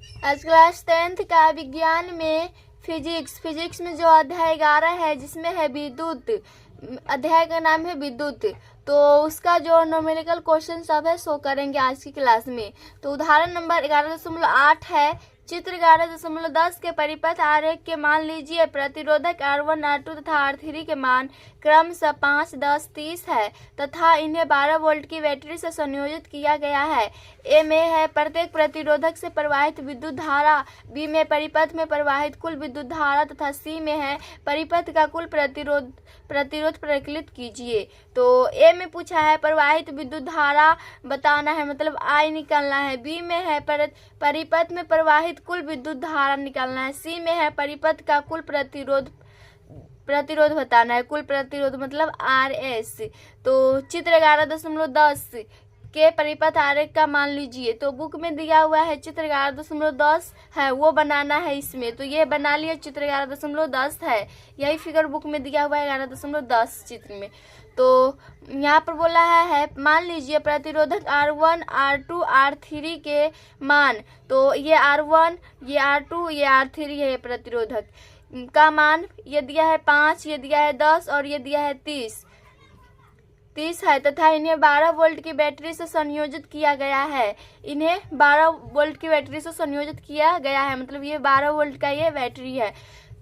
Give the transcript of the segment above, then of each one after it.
आज class 10th का विज्ञान में फिजिक्स में जो अध्याय 11 है जिसमें है विद्युत, अध्याय का नाम है विद्युत। तो उसका जो न्यूमेरिकल क्वेश्चन सब है सो करेंगे आज की क्लास में। तो उदाहरण नंबर 11.8 है। चित्र 11.10 के परिपथ आरेख के मान लीजिए। प्रतिरोधक R1 R2 तथा R3 के मान क्रमशः 5, 10, 30 है तथा इन्हें 12 वोल्ट की बैटरी से संयोजित किया गया है। ए में है प्रत्येक प्रतिरोधक से प्रवाहित विद्युत धारा, बी में परिपथ में प्रवाहित कुल विद्युत धारा तथा सी में है परिपथ का कुल प्रतिरोध प्रकलित कीजिए। तो ए में पूछा है प्रवाहित विद्युत धारा बताना है, मतलब आई निकालना है। बी में है परिपथ में प्रवाहित कुल विद्युत धारा निकालना है। सी में है परिपथ का कुल प्रतिरोध बताना है, कुल प्रतिरोध मतलब RS। तो चित्र 11.10 के परिपथ आरेख का मान लीजिए। तो बुक में दिया हुआ है चित्र 11.10 है, वो बनाना है इसमें। तो ये बना लिया, चित्र 11.10 है, यही फिगर बुक में दिया हुआ है 11.10 चित्र में। तो यहाँ पर बोला है मान लीजिए प्रतिरोधक R1 R2 R3 के मान। तो ये R1, ये R2, ये R3 है प्रतिरोधक का मान। ये दिया है 5, ये दिया है 10 और ये दिया है 30 है तथा इन्हें 12 वोल्ट की बैटरी से संयोजित किया गया है। इन्हें 12 वोल्ट की बैटरी से संयोजित किया गया है, मतलब ये 12 वोल्ट का ये बैटरी है।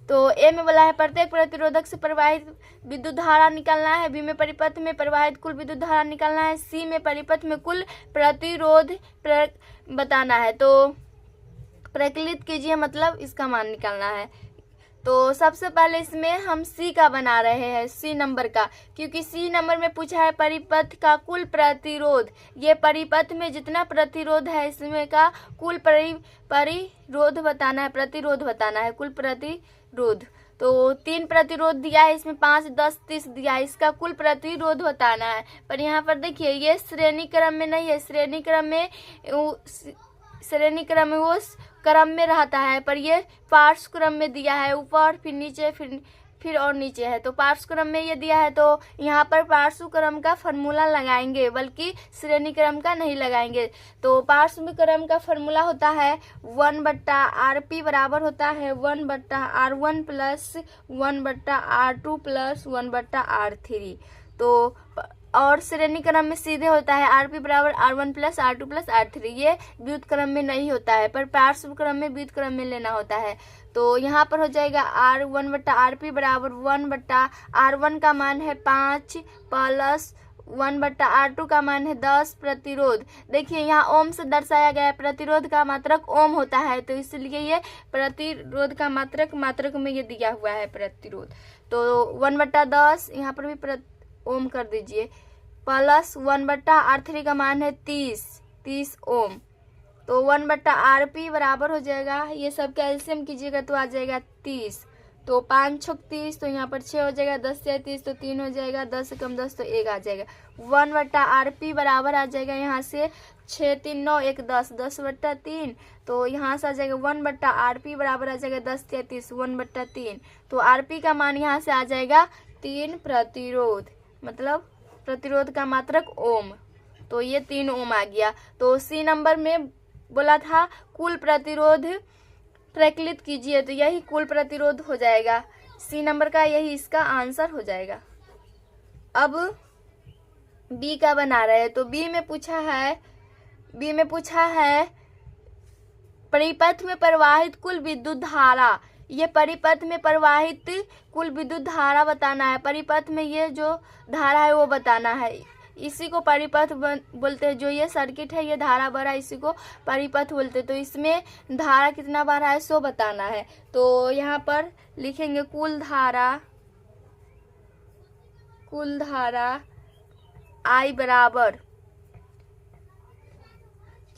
तो ए में बोला है प्रत्येक प्रतिरोधक से प्रवाहित विद्युत धारा निकालना है। बी में परिपथ में प्रवाहित कुल विद्युत धारा निकालना है। सी में परिपथ में कुल प्रतिरोध बताना है। तो प्रकलित कीजिए, मतलब इसका मान निकालना है। तो सबसे पहले इसमें हम सी का बना रहे हैं, सी नंबर का, क्योंकि सी नंबर में पूछा है परिपथ का कुल प्रतिरोध। ये परिपथ में जितना प्रतिरोध है इसमें का कुल परिरोध बताना है, प्रतिरोध बताना है, कुल प्रतिरोध। तो 3 प्रतिरोध दिया है इसमें, 5, 10, 30 दिया है, इसका कुल प्रतिरोध बताना है। पर यहाँ पर देखिए ये श्रेणी क्रम में नहीं है, श्रेणी क्रम में वो क्रम में रहता है, पर ये पार्श्व क्रम में दिया है, ऊपर फिर नीचे फिर और नीचे है। तो पार्श्व क्रम में ये दिया है, तो यहाँ पर पार्श्व क्रम का फॉर्मूला लगाएंगे, बल्कि श्रेणी क्रम का नहीं लगाएंगे। तो पार्श्व क्रम का फॉर्मूला होता है 1/RP बराबर होता है 1/R1 plus 1/R2 plus 1/R3। तो और श्रेणी क्रम में सीधे होता है RP बराबर R1 plus R2 plus R3। ये व्युत क्रम में नहीं होता है, पर पार्श्व क्रम में व्युत क्रम में लेना होता है। तो यहाँ पर हो जाएगा R1/RP बराबर 1/R1 का मान है 5 प्लस 1/R2 का मान है 10 प्रतिरोध। देखिए यहाँ ओम से दर्शाया गया है, प्रतिरोध का मात्रक ओम होता है, तो इसलिए ये प्रतिरोध का मात्रक में ये दिया हुआ है प्रतिरोध। तो 1/10 यहाँ पर भी ओम कर दीजिए, प्लस 1/R3 का मान है 30 ओम। तो 1/RP बराबर हो जाएगा, ये सब का एलसीएम कीजिएगा तो आ जाएगा 30। तो 5 छक 30, तो यहाँ पर 6 हो जाएगा, 10 से 30 तो 3 हो जाएगा, 10 से कम 10 तो 1 आ जाएगा। 1/RP बराबर आ जाएगा यहाँ से 6 3 9 1 10, 10/3। तो यहाँ से आ जाएगा 1/RP बराबर आ जाएगा 10 33, 1/3। तो RP का मान यहाँ से आ जाएगा 3 प्रतिरोध, मतलब प्रतिरोध का मात्रक ओम। तो ये 3 ओम आ गया। तो सी नंबर में बोला था कुल प्रतिरोध प्रकलित कीजिए, तो यही कुल प्रतिरोध हो जाएगा सी नंबर का, यही इसका आंसर हो जाएगा। अब बी का बना रहे हैं। तो बी में पूछा है परिपथ में प्रवाहित कुल विद्युत धारा। ये परिपथ में प्रवाहित कुल विद्युत धारा बताना है, परिपथ में ये जो धारा है वो बताना है। इसी को परिपथ बोलते हैं, जो ये सर्किट है ये धारा भरा, इसी को परिपथ बोलते हैं। तो इसमें धारा कितना भरा है सो बताना है। तो यहाँ पर लिखेंगे कुल धारा I बराबर,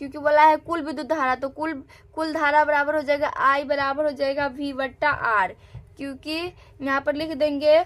क्योंकि बोला है कुल विद्युत धारा, तो कुल धारा बराबर हो जाएगा I बराबर हो जाएगा V/R। क्योंकि यहाँ पर लिख देंगे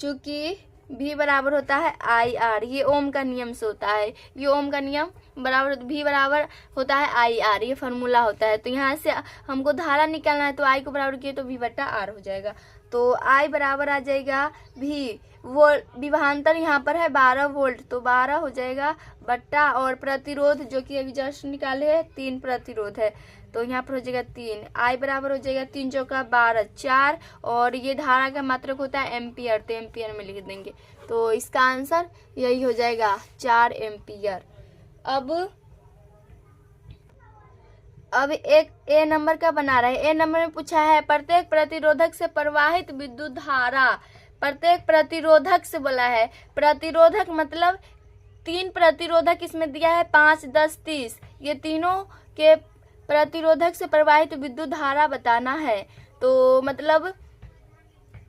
चूंकि V बराबर होता है IR, ये ओम का नियम से होता है, ये ओम का नियम बराबर V बराबर होता है IR, ये फार्मूला होता है। तो यहाँ से हमको धारा निकालना है, तो I को बराबर किए तो V/R हो जाएगा। तो आई बराबर आ जाएगा भी, वो विभवांतर यहाँ पर है 12 वोल्ट, तो 12 हो जाएगा बट्टा, और प्रतिरोध जो कि अभी जस्ट निकाले है 3 प्रतिरोध है, तो यहाँ पर हो जाएगा 3। आई बराबर हो जाएगा 3 चौका 12 4, और ये धारा का मात्रक होता है एम्पियर, तो एम्पियर में लिख देंगे। तो इसका आंसर यही हो जाएगा 4 एम्पियर। अब एक ए नंबर का बना रहा है। ए नंबर में पूछा है प्रत्येक प्रतिरोधक से प्रवाहित विद्युत धारा, प्रत्येक प्रतिरोधक से बोला है, प्रतिरोधक मतलब 3 प्रतिरोधक इसमें दिया है 5 10 30, ये तीनों के प्रतिरोधक से प्रवाहित विद्युत धारा बताना है। तो मतलब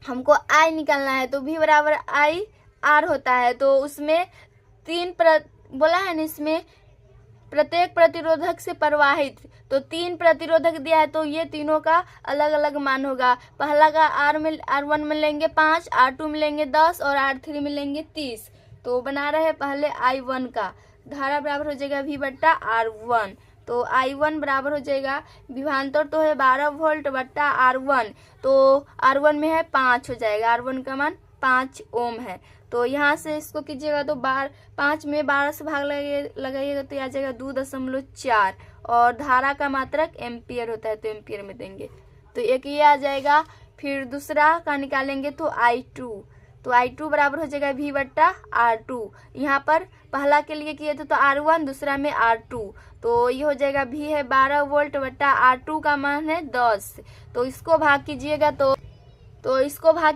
हमको आई निकालना है, तो भी बराबर आई आर होता है, तो उसमें बोला है ना, इसमें प्रत्येक प्रतिरोधक से प्रवाहित, तो 3 प्रतिरोधक दिया है, तो ये तीनों का अलग अलग मान होगा। पहला का R1 में लेंगे 5, R2 में लेंगे 10 और R3 में लेंगे 30। तो बना रहे हैं पहले I1 का, धारा बराबर हो जाएगा V बट्टा R1, तो I1 बराबर हो जाएगा, विभवांतर तो है 12 वोल्ट बट्टा R1, तो R1 में है 5 हो जाएगा, R1 का मान 5 ओम है। तो यहाँ से इसको कीजिएगा तो 5 में 12 से भाग लगाइएगा तो आ जाएगा 2.4, और धारा का मात्रक एम्पियर होता है, तो एम्पियर में देंगे, तो एक ये आ जाएगा। फिर दूसरा का निकालेंगे तो I2, तो I2 बराबर हो जाएगा V बट्टा R2, यहाँ पर पहला के लिए किए थे तो R1, दूसरा में R2, तो ये हो जाएगा V है 12 वोल्ट बट्टा R2 का मान है 10, तो इसको भाग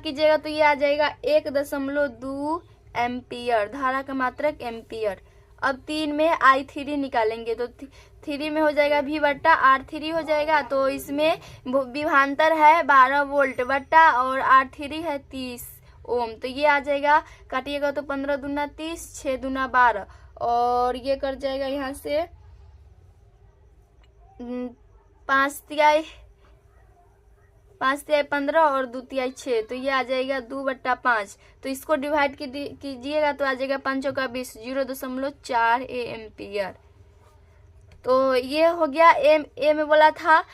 कीजिएगा तो ये आ जाएगा 1.2 एम्पियर, धारा का मात्रक एम्पियर। अब 3 में I3 निकालेंगे, तो 3 में हो जाएगा V बट्टा R3 हो जाएगा, तो इसमें विभवांतर है 12 वोल्ट बट्टा और R3 है 30 ओम, तो ये आ जाएगा, काटिएगा तो 15 दूना 30, 6 दूना 12, और ये कर जाएगा यहाँ से 5 तिहाई 15 और 2 तिहाई 6, तो ये आ जाएगा 2 बट्टा 5, तो इसको डिवाइड कीजिएगा तो आ जाएगा 5 चौका 20, 0.4 एम्पियर। तो ये हो गया। ए में बोला था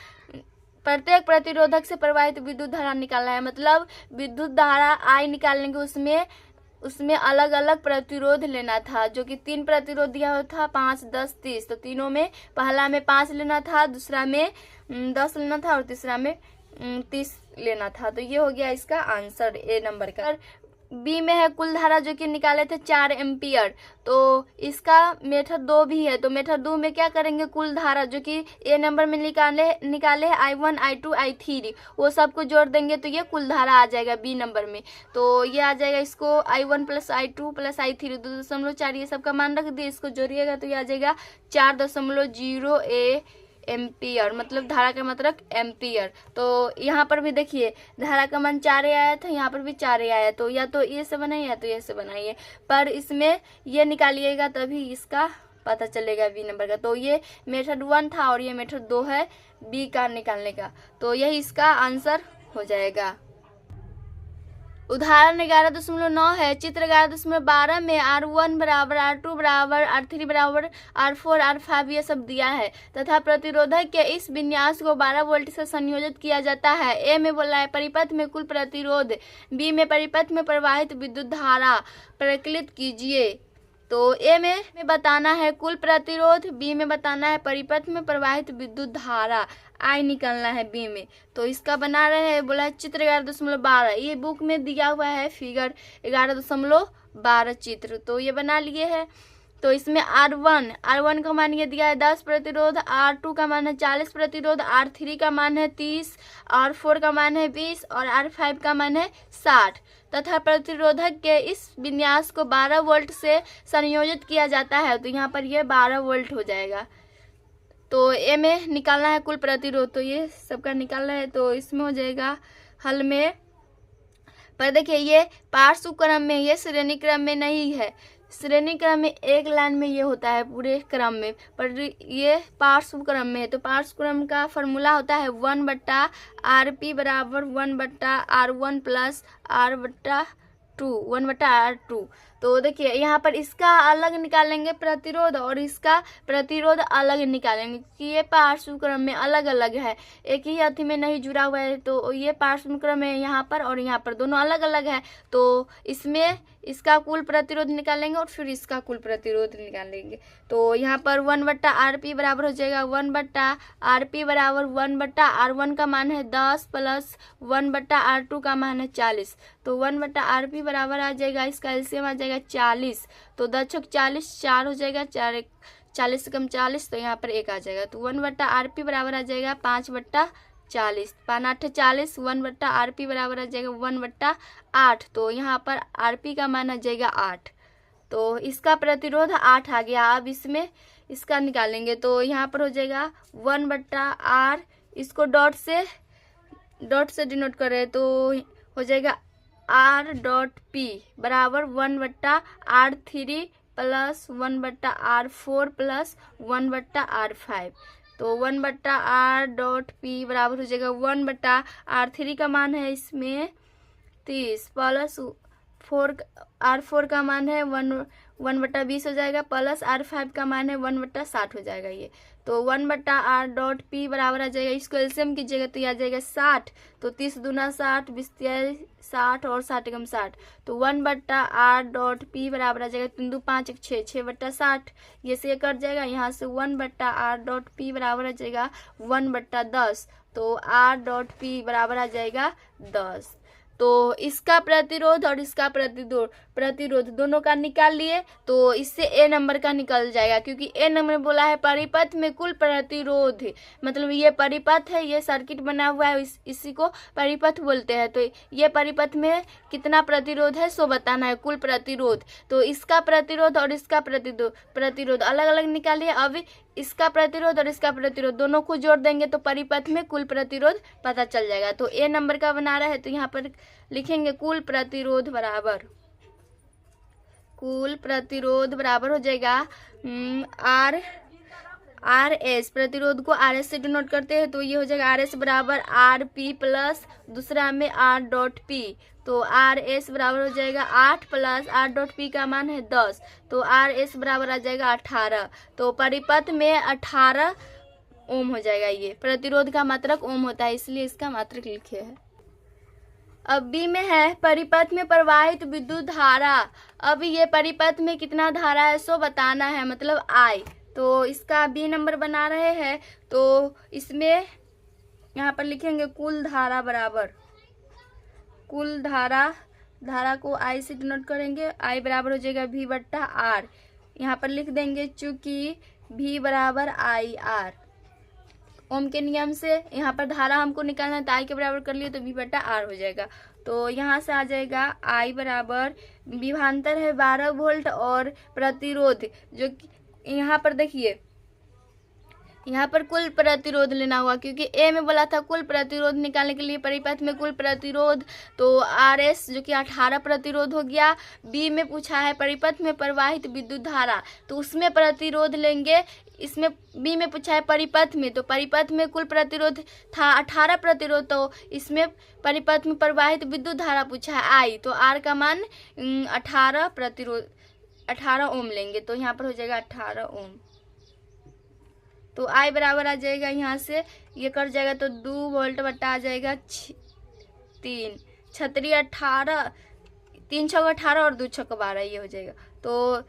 प्रत्येक प्रतिरोधक से प्रवाहित विद्युत धारा निकालना है, मतलब विद्युत धारा आई निकालने के उसमें अलग अलग प्रतिरोध लेना था, जो कि 3 प्रतिरोध दिया हुआ था 5 10 30, तो तीनों में पहला में 5 लेना था, दूसरा में 10 लेना था और तीसरा में 30 लेना था। तो ये हो गया इसका आंसर ए नंबर का। बी में है कुल धारा जो कि निकाले थे 4 एम्पियर, तो इसका मेथड 2 भी है, तो मेथड 2 में क्या करेंगे, कुल धारा जो कि ए नंबर में निकाले I1 I2 I3 वो सबको जोड़ देंगे, तो ये कुल धारा आ जाएगा बी नंबर में। तो ये आ जाएगा, इसको I1 plus I2 plus I3 2.4 ये सबका मान रख दिए, इसको जोड़िएगा तो ये आ जाएगा 4.0 एम्पियर, मतलब धारा का मात्रक एम्पियर। तो यहाँ पर भी देखिए धारा का मान 4 आया था, यहाँ पर भी 4 आया, तो या तो ये से बनाइए या तो ये से बनाइए, पर इसमें ये निकालिएगा तभी इसका पता चलेगा बी नंबर का। तो ये मेथड 1 था और ये मेथड 2 है बी का निकालने का, तो यही इसका आंसर हो जाएगा। उदाहरण 11.9 है, चित्र 11.12 में R1 बराबर R2 बराबर R3 बराबर R4 R5 ये सब दिया है तथा प्रतिरोधक के इस विन्यास को 12 वोल्ट से संयोजित किया जाता है। ए में बोला है परिपथ में कुल प्रतिरोध, बी में परिपथ में प्रवाहित विद्युत धारा प्रकलित कीजिए। तो ए में बताना है कुल प्रतिरोध, बी में बताना है परिपथ में प्रवाहित विद्युत धारा, आई निकालना है बी में। तो इसका बना रहे हैं, बोला है चित्र 11.12, ये बुक में दिया हुआ है फिगर 11.12 चित्र, तो ये बना लिए हैं। तो इसमें R1 का मान ये दिया है 10 प्रतिरोध, R2 का मान है 40 प्रतिरोध, R3 का मान है 30, R4 का मान है 20 और R5 का मान है 60 तथा प्रतिरोधक के इस विन्यास को 12 वोल्ट से संयोजित किया जाता है। तो यहाँ पर ये 12 वोल्ट हो जाएगा। तो ए में निकालना है कुल प्रतिरोध, तो ये सबका निकालना है, तो इसमें हो जाएगा हल में। पर देखिए ये पार्श्व क्रम में, ये श्रेणी क्रम में नहीं है, श्रेणी क्रम में एक लाइन में ये होता है पूरे क्रम में, पर ये पार्श्व क्रम में है। तो पार्श्व क्रम का फॉर्मूला होता है 1/RP बराबर 1/R1 प्लस R/2 1/R2। तो देखिए यहाँ पर इसका अलग निकालेंगे प्रतिरोध और इसका प्रतिरोध अलग निकालेंगे कि ये पार्श्व क्रम में अलग अलग है, एक ही अथी में नहीं जुड़ा हुआ है। तो ये पार्श्व क्रम में यहाँ पर और यहाँ पर दोनों अलग अलग है, तो इसमें इसका कुल प्रतिरोध निकालेंगे और फिर इसका कुल प्रतिरोध निकालेंगे। तो यहाँ पर 1/Rp बराबर हो जाएगा 1/Rp बराबर 1/R1 का मान है 10 प्लस 1/R2 का मान है 40। तो 1/Rp बराबर आ जाएगा, इसका एलसीएम आ जाएगा 40। तो 10 40 4 हो जाएगा, 40 से कम 40, तो यहाँ पर 1 आ जाएगा। तो 1/Rp बराबर आ जाएगा 5/40, 5 8 40, 1/Rp बराबर आ जाएगा 1/8। तो यहाँ पर Rp का मान आ जाएगा 8। तो इसका प्रतिरोध 8 आ गया। अब इसमें इसका निकालेंगे, तो यहाँ पर हो जाएगा 1/R, इसको डॉट से डिनोट करें तो हो जाएगा R.P बराबर 1/R3 plus 1/R4 plus 1/R5। तो 1/R.P बराबर हो जाएगा 1/R3 का मान है इसमें 30 प्लस R4 का मान है 1/20 हो जाएगा प्लस R5 का मान है 1/60 हो जाएगा ये। तो 1/R.P बराबर आ जाएगा, इसको एलसीएम कीजिएगा तो ये आ जाएगा 60। तो 30 दूना 60, 20 60 और 60 कम 60। तो 1/R.P बराबर आ जाएगा 3 2 5 6, 6/60। ये से कट जाएगा, यहाँ से 1/R.P बराबर आ जाएगा 1/10। तो R.P बराबर आ जाएगा 10। तो इसका प्रतिरोध और इसका प्रतिरोध दोनों का निकाल लिए, तो इससे ए नंबर का निकल जाएगा, क्योंकि ए नंबर में बोला है परिपथ में कुल प्रतिरोध, मतलब ये परिपथ है, ये सर्किट बना हुआ है, इसी को परिपथ बोलते हैं। तो ये परिपथ में कितना प्रतिरोध है सो बताना है, कुल प्रतिरोध। तो इसका प्रतिरोध और इसका प्रतिरोध अलग अलग निकालिए। अब इसका प्रतिरोध और इसका प्रतिरोध दोनों को जोड़ देंगे तो परिपथ में कुल प्रतिरोध पता चल जाएगा। तो ए नंबर का बना रहा है, तो यहाँ पर लिखेंगे कुल प्रतिरोध बराबर हो जाएगा RS, प्रतिरोध को RS से डिनोट करते हैं, तो ये हो जाएगा RS बराबर RP प्लस दूसरा में R.P। तो RS बराबर हो जाएगा 8 प्लस R.P का मान है 10। तो RS बराबर आ जाएगा 18। तो परिपथ में 18 ओम हो जाएगा। ये प्रतिरोध का मात्रक ओम होता है, इसलिए इसका मात्रक लिखे है। अब बी में है परिपथ में प्रवाहित विद्युत धारा। अब ये परिपथ में कितना धारा है सो बताना है, मतलब I। तो इसका बी नंबर बना रहे हैं, तो इसमें यहाँ पर लिखेंगे कुल धारा बराबर, कुल धारा को I से डिनोट करेंगे। I बराबर हो जाएगा V/R। यहाँ पर लिख देंगे चूंकि V बराबर IR, ओम के नियम से यहाँ पर धारा हमको निकालना है, तो I के बराबर कर लिए तो V/R हो जाएगा। तो यहाँ से आ जाएगा I बराबर, विभवांतर है 12 वोल्ट और प्रतिरोध जो यहाँ पर देखिए, यहाँ पर कुल प्रतिरोध लेना हुआ, क्योंकि ए में बोला था कुल प्रतिरोध निकालने के लिए परिपथ में कुल प्रतिरोध, तो RS जो कि 18 प्रतिरोध हो गया। बी में पूछा है परिपथ में प्रवाहित विद्युत धारा, तो उसमें प्रतिरोध लेंगे। इसमें बी में पूछा है परिपथ में, तो परिपथ में कुल प्रतिरोध था 18 प्रतिरोध, तो इसमें परिपथ में प्रवाहित विद्युत धारा पूछा है I, तो R का मान 18 प्रतिरोध 18 ओम लेंगे, तो यहाँ पर हो जाएगा 18 ओम। तो I बराबर आ जाएगा, यहाँ से ये कट जाएगा तो 2 वोल्ट बटा आ जाएगा 3 छतरी 18, 3 छक 18 और 2 छक 12, ये हो जाएगा। तो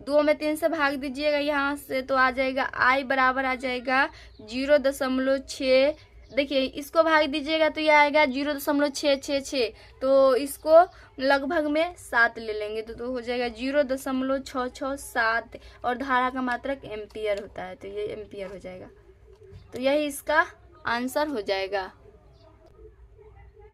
2 में 3 से भाग दीजिएगा यहाँ से, तो आ जाएगा I बराबर आ जाएगा 0.6। देखिए इसको भाग दीजिएगा तो ये आएगा 0.666, तो इसको लगभग में 7 ले लेंगे तो हो जाएगा 0.667, और धारा का मात्रक एम्पियर होता है, तो ये एम्पियर हो जाएगा। तो यही इसका आंसर हो जाएगा।